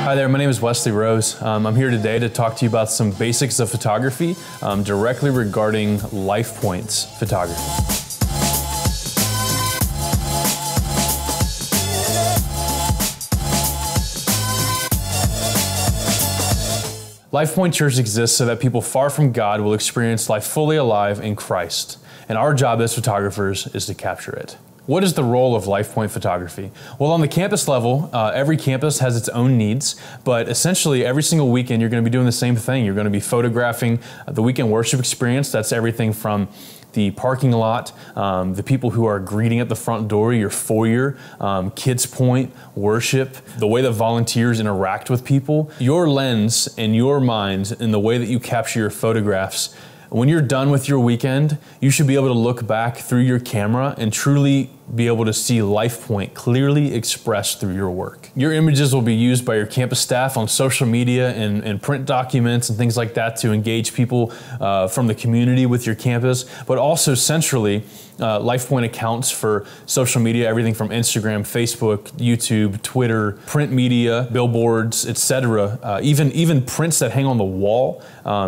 Hi there, my name is Wesley Rose. I'm here today to talk to you about some basics of photography directly regarding Lifepoint's photography. Lifepoint Church exists so that people far from God will experience life fully alive in Christ. And our job as photographers is to capture it. What is the role of Lifepoint photography? Well, on the campus level, every campus has its own needs, but essentially every single weekend you're going to be doing the same thing. You're going to be photographing the weekend worship experience. That's everything from the parking lot, the people who are greeting at the front door, your foyer, Kids Point, worship, the way that volunteers interact with people. Your lens and your mind and the way that you capture your photographs, when you're done with your weekend, you should be able to look back through your camera and truly be able to see Lifepoint clearly expressed through your work. Your images will be used by your campus staff on social media and print documents and things like that to engage people from the community with your campus, but also centrally, Lifepoint accounts for social media, everything from Instagram, Facebook, YouTube, Twitter, print media, billboards, etc. Even prints that hang on the wall,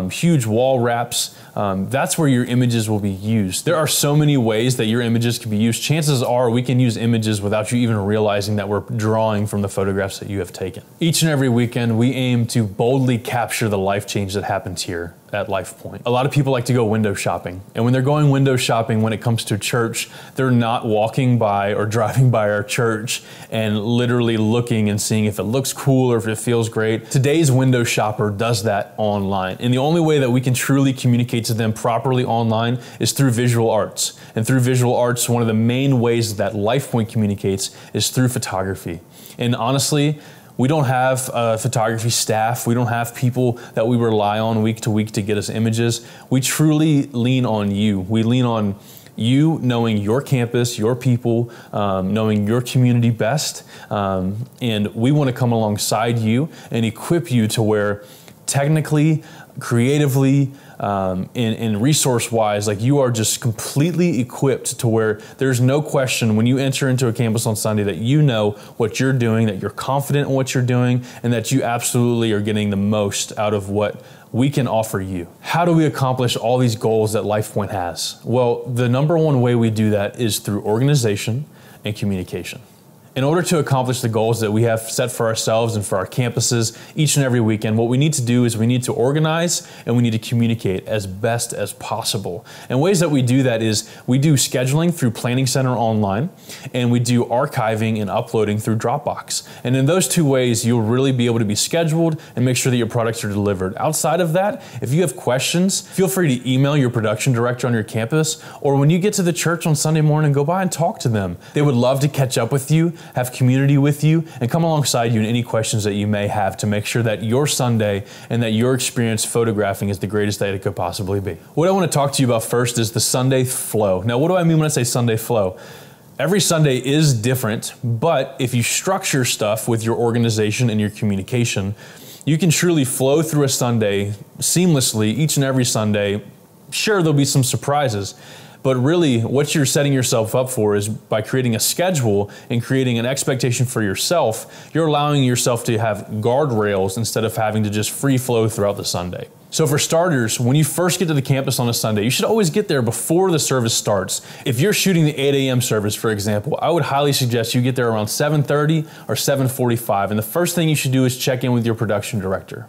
huge wall wraps. That's where your images will be used. There are so many ways that your images can be used. Chances are we can use images without you even realizing that we're drawing from the photographs that you have taken. Each and every weekend, we aim to boldly capture the life change that happens here at Lifepoint. A lot of people like to go window shopping. And when they're going window shopping when it comes to church, they're not walking by or driving by our church and literally looking and seeing if it looks cool or if it feels great. Today's window shopper does that online. And the only way that we can truly communicate to them properly online is through visual arts. And through visual arts, one of the main ways that Lifepoint communicates is through photography. And honestly, we don't have a photography staff. We don't have people that we rely on week to week to get us images. We truly lean on you. We lean on you knowing your campus, your people, knowing your community best. And we want to come alongside you and equip you to where technically, creatively, and resource-wise, like you are just completely equipped to where there's no question when you enter into a campus on Sunday that you know what you're doing, that you're confident in what you're doing, and that you absolutely are getting the most out of what we can offer you. How do we accomplish all these goals that Lifepoint has? Well, the number one way we do that is through organization and communication. In order to accomplish the goals that we have set for ourselves and for our campuses each and every weekend, what we need to do is we need to organize and we need to communicate as best as possible. And ways that we do that is we do scheduling through Planning Center online and we do archiving and uploading through Dropbox. And in those two ways, you'll really be able to be scheduled and make sure that your products are delivered. Outside of that, if you have questions, feel free to email your production director on your campus, or when you get to the church on Sunday morning, go by and talk to them. They would love to catch up with you, have community with you, and come alongside you in any questions that you may have to make sure that your Sunday and that your experience photographing is the greatest that it could possibly be. What I want to talk to you about first is the Sunday flow. Now, what do I mean when I say Sunday flow? Every Sunday is different, but if you structure stuff with your organization and your communication, you can truly flow through a Sunday seamlessly each and every Sunday. Sure, there'll be some surprises, but really what you're setting yourself up for is by creating a schedule and creating an expectation for yourself, you're allowing yourself to have guardrails instead of having to just free flow throughout the Sunday. So for starters, when you first get to the campus on a Sunday, you should always get there before the service starts. If you're shooting the 8 a.m. service, for example, I would highly suggest you get there around 7:30 or 7:45. And the first thing you should do is check in with your production director.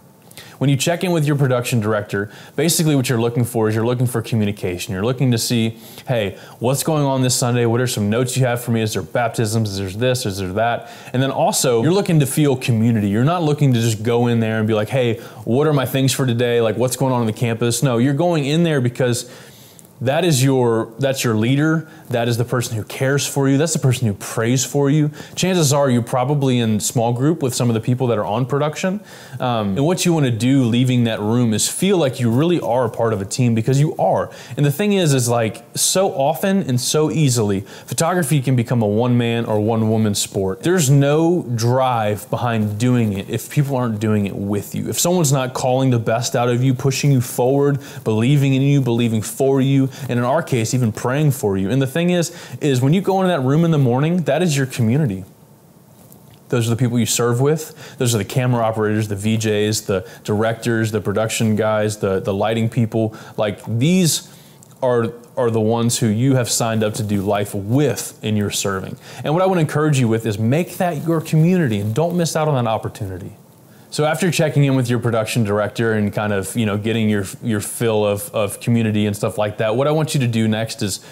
When you check in with your production director, basically what you're looking for is you're looking for communication. You're looking to see, hey, what's going on this Sunday? What are some notes you have for me? Is there baptisms? Is there this? Is there that? And then also, you're looking to feel community. You're not looking to just go in there and be like, hey, what are my things for today? Like, what's going on the campus? No, you're going in there because that's your leader. That is the person who cares for you. That's the person who prays for you. Chances are you're probably in small group with some of the people that are on production. And what you want to do leaving that room is feel like you really are a part of a team, because you are. And the thing is like so often and so easily, photography can become a one-man or one-woman sport. There's no drive behind doing it if people aren't doing it with you. If someone's not calling the best out of you, pushing you forward, believing in you, believing for you, and in our case, even praying for you. And the thing is when you go into that room in the morning, that is your community. Those are the people you serve with. Those are the camera operators, the VJs, the directors, the production guys, the lighting people. Like, these are the ones who you have signed up to do life with in your serving. And what I want to encourage you with is make that your community and don't miss out on that opportunity. So after checking in with your production director and kind of, getting your fill of community and stuff like that, what I want you to do next is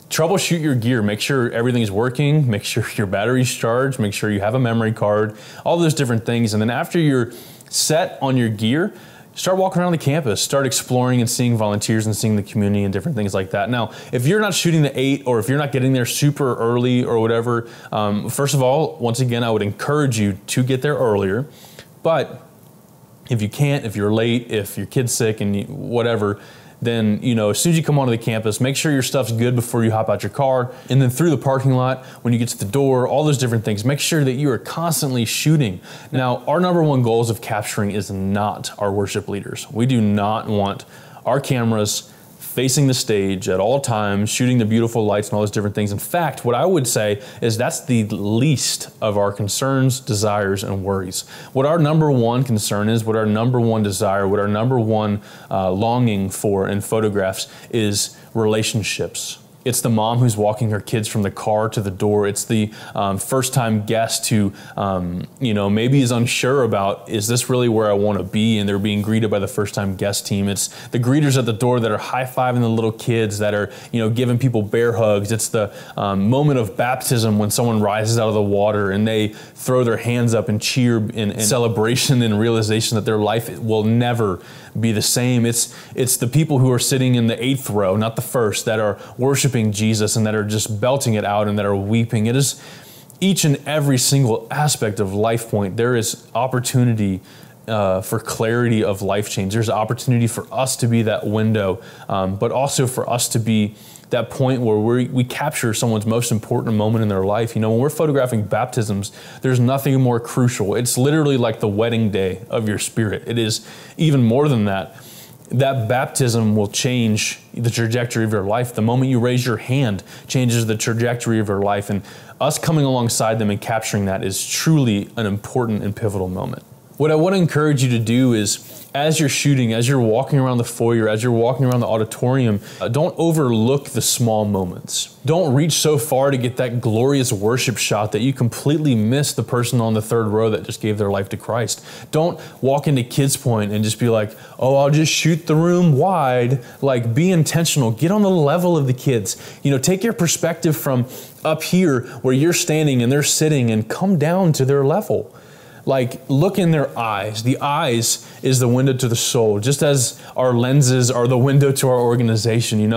troubleshoot your gear. Make sure everything's working, make sure your battery's charged, make sure you have a memory card, all those different things. And then after you're set on your gear, start walking around the campus, start exploring and seeing volunteers and seeing the community and different things like that. Now, if you're not shooting the 8 or if you're not getting there super early or whatever, first of all, once again, I would encourage you to get there earlier. But if you can't, if you're late, if your kid's sick and whatever, then, as soon as you come onto the campus, make sure your stuff's good before you hop out your car. And then through the parking lot, when you get to the door, all those different things, make sure that you are constantly shooting. Now, our number one goals of capturing is not our worship leaders. We do not want our cameras facing the stage at all times, shooting the beautiful lights and all those different things. In fact, what I would say is that's the least of our concerns, desires, and worries. What our number one concern is, what our number one desire, what our number one longing for in photographs is relationships. It's the mom who's walking her kids from the car to the door. It's the first-time guest who, maybe is unsure about, is this really where I want to be? And they're being greeted by the first-time guest team. It's the greeters at the door that are high-fiving the little kids, that are, giving people bear hugs. It's the moment of baptism when someone rises out of the water and they throw their hands up and cheer in celebration and realization that their life will never be the same. It's the people who are sitting in the 8th row, not the first, that are worshiping Jesus and that are just belting it out and that are weeping. It is each and every single aspect of Lifepoint. There is opportunity for clarity of life change. There's opportunity for us to be that window, but also for us to be that point where we capture someone's most important moment in their life. When we're photographing baptisms, there's nothing more crucial. It's literally like the wedding day of your spirit. It is even more than that. That baptism will change the trajectory of your life. The moment you raise your hand changes the trajectory of your life. And us coming alongside them and capturing that is truly an important and pivotal moment. What I want to encourage you to do is, as you're shooting, as you're walking around the foyer, as you're walking around the auditorium, don't overlook the small moments. Don't reach so far to get that glorious worship shot that you completely miss the person on the 3rd row that just gave their life to Christ. Don't walk into Kids Point and just be like, oh, I'll just shoot the room wide. Like, be intentional. Get on the level of the kids. Take your perspective from up here where you're standing and they're sitting and come down to their level. Like, look in their eyes. The eyes is the window to the soul, just as our lenses are the window to our organization.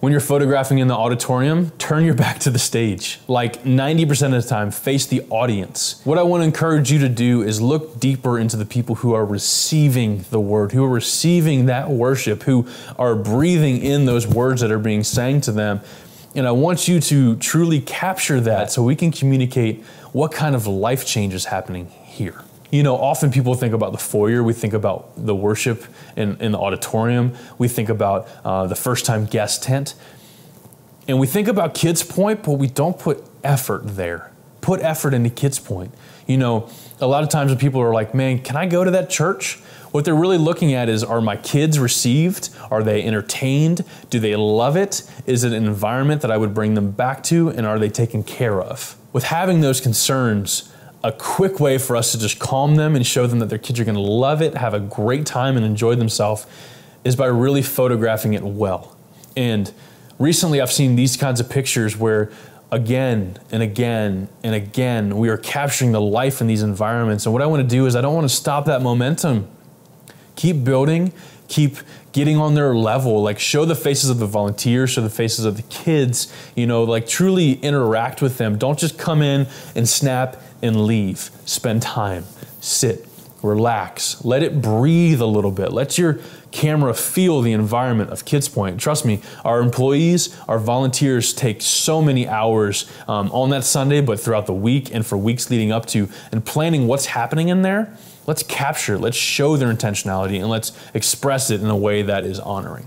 When you're photographing in the auditorium, turn your back to the stage. Like, 90% of the time, face the audience. What I want to encourage you to do is look deeper into the people who are receiving the word, who are receiving that worship, who are breathing in those words that are being sang to them. And I want you to truly capture that so we can communicate what kind of life change is happening here. Often people think about the foyer, we think about the worship in the auditorium, we think about the first-time guest tent, and we think about Kids Point, but we don't put effort there. Put effort into Kids Point. A lot of times when people are like, man, can I go to that church? What they're really looking at is, are my kids received? Are they entertained? Do they love it? Is it an environment that I would bring them back to? And are they taken care of? With having those concerns, a quick way for us to just calm them and show them that their kids are going to love it, have a great time, and enjoy themselves is by really photographing it well. And recently I've seen these kinds of pictures where again and again and again we are capturing the life in these environments. And what I want to do is I don't want to stop that momentum. Keep building, keep getting on their level, like show the faces of the volunteers, show the faces of the kids, like truly interact with them. Don't just come in and snap and leave. Spend time, sit, relax, let it breathe a little bit. Let your camera feel the environment of Kids Point. Trust me, our employees, our volunteers take so many hours on that Sunday, but throughout the week and for weeks leading up to, and planning what's happening in there. Let's capture it, let's show their intentionality, and let's express it in a way that is honoring.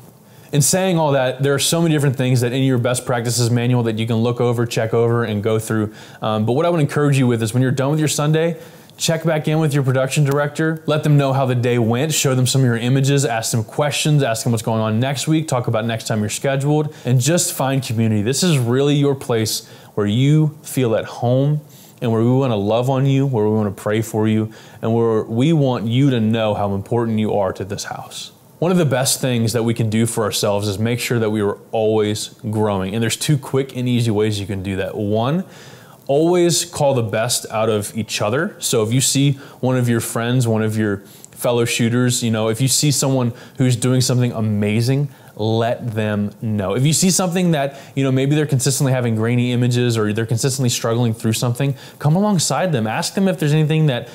In saying all that, there are so many different things that in your best practices manual that you can look over, check over, and go through. But what I would encourage you with is when you're done with your Sunday, check back in with your production director, let them know how the day went, show them some of your images, ask them questions, ask them what's going on next week, talk about next time you're scheduled, and just find community. This is really your place where you feel at home and where we want to love on you, where we want to pray for you, and where we want you to know how important you are to this house. One of the best things that we can do for ourselves is make sure that we are always growing. And there's two quick and easy ways you can do that. One, always call the best out of each other. So if you see one of your friends, one of your fellow shooters, if you see someone who's doing something amazing, let them know. If you see something that, maybe they're consistently having grainy images or they're consistently struggling through something, come alongside them. Ask them if there's anything that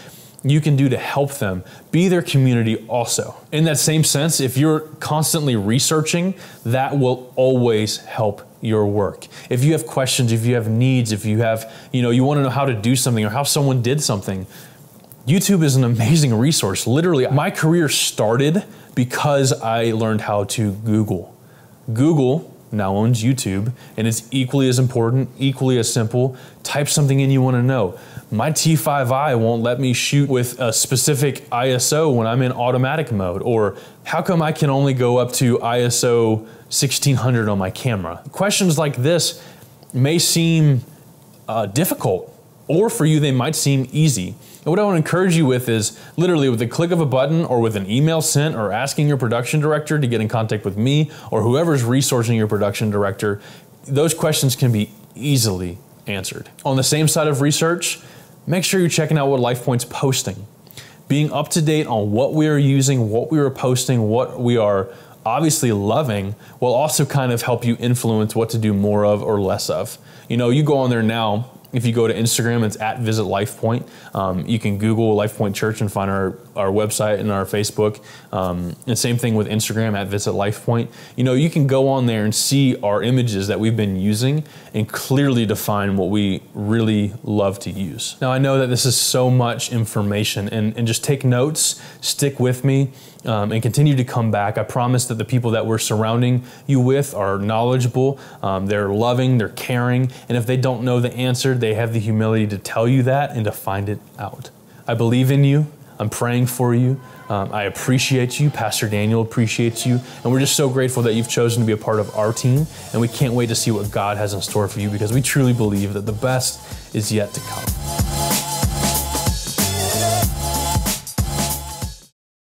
you can do to help them. Be their community also. In that same sense, if you're constantly researching, that will always help your work. If you have questions, if you have needs, if you have, you want to know how to do something or how someone did something, YouTube is an amazing resource. Literally, my career started because I learned how to Google. Google now owns YouTube, and it's equally as important, equally as simple. Type something in you want to know. My T5i won't let me shoot with a specific ISO when I'm in automatic mode, or how come I can only go up to ISO 1600 on my camera? Questions like this may seem difficult, or for you they might seem easy. And what I want to encourage you with is literally with the click of a button or with an email sent or asking your production director to get in contact with me or whoever's resourcing your production director, those questions can be easily answered. On the same side of research, make sure you're checking out what Lifepoint's posting. Being up to date on what we are using, what we are posting, what we are obviously loving will also kind of help you influence what to do more of or less of. You go on there now. If you go to Instagram, it's @VisitLifePoint. You can Google Lifepoint Church and find our website and our Facebook. And same thing with Instagram @VisitLifePoint. You can go on there and see our images that we've been using and clearly define what we really love to use. Now, I know that this is so much information, and just take notes, stick with me, and continue to come back. I promise that the people that we're surrounding you with are knowledgeable, they're loving, they're caring, and if they don't know the answer, they have the humility to tell you that and to find it out. I believe in you. I'm praying for you. I appreciate you. Pastor Daniel appreciates you. And we're just so grateful that you've chosen to be a part of our team. And we can't wait to see what God has in store for you because we truly believe that the best is yet to come.